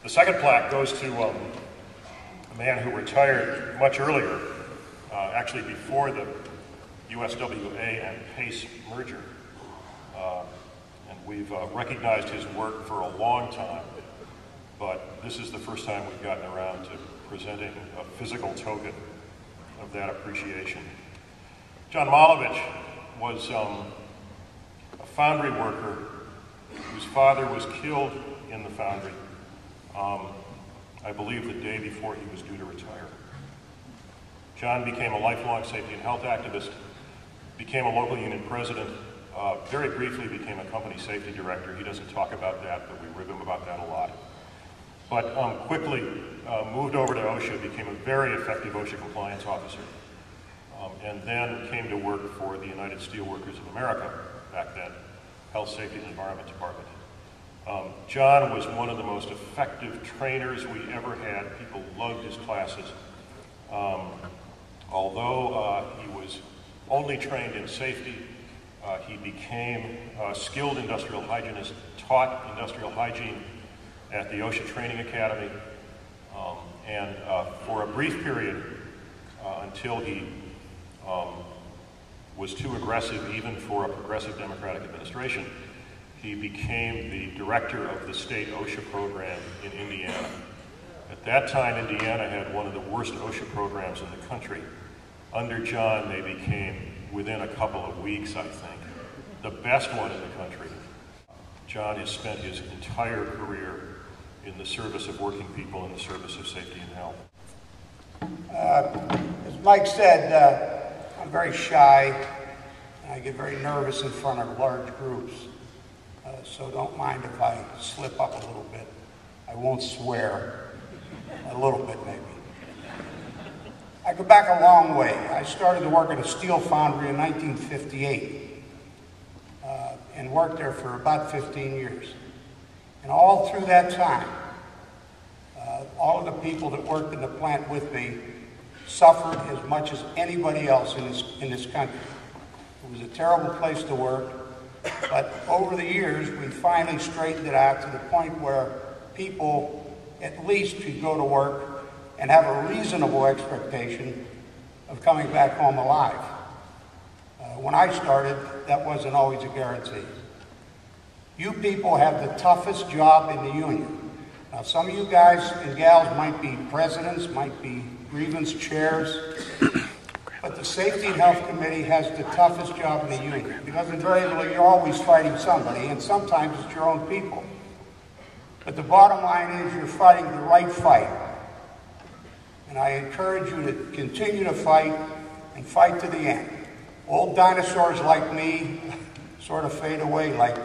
The second plaque goes to a man who retired much earlier, actually before the USWA and PACE merger. And we've recognized his work for a long time, but this is the first time we've gotten around to presenting a physical token of that appreciation. John Molavich was a foundry worker whose father was killed in the foundry, I believe the day before he was due to retire. John became a lifelong safety and health activist, became a local union president, very briefly became a company safety director. He doesn't talk about that, but we rib him about that a lot. But quickly moved over to OSHA, became a very effective OSHA compliance officer, and then came to work for the United Steelworkers of America, back then, Health, Safety, and Environment Department. John was one of the most effective trainers we ever had. People loved his classes. Although he was only trained in safety, he became a skilled industrial hygienist, taught industrial hygiene at the OSHA Training Academy, and for a brief period, until he was too aggressive even for a progressive Democratic administration, he became the director of the state OSHA program in Indiana. At that time, Indiana had one of the worst OSHA programs in the country. Under John, they became, within a couple of weeks, I think, the best one in the country. John has spent his entire career in the service of working people, in the service of safety and health. As Mike said, I'm very shy. I get very nervous in front of large groups. So don't mind if I slip up a little bit. I won't swear. A little bit, maybe. I go back a long way. I started to work at a steel foundry in 1958 and worked there for about 15 years. And all through that time, all of the people that worked in the plant with me suffered as much as anybody else in this country. It was a terrible place to work, but over the years, we finally straightened it out to the point where people at least could go to work and have a reasonable expectation of coming back home alive. When I started, that wasn't always a guarantee. You people have the toughest job in the union. Now, some of you guys and gals might be presidents, might be grievance chairs, but the Safety and Health Committee has the toughest job in the union because invariably you're always fighting somebody, and sometimes it's your own people. But the bottom line is you're fighting the right fight. And I encourage you to continue to fight and fight to the end. Old dinosaurs like me sort of fade away like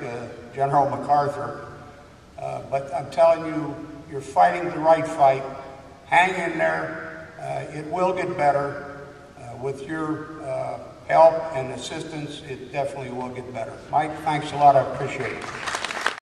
General MacArthur. But I'm telling you, you're fighting the right fight. Hang in there. It will get better. With your help and assistance, it definitely will get better. Mike, thanks a lot. I appreciate it.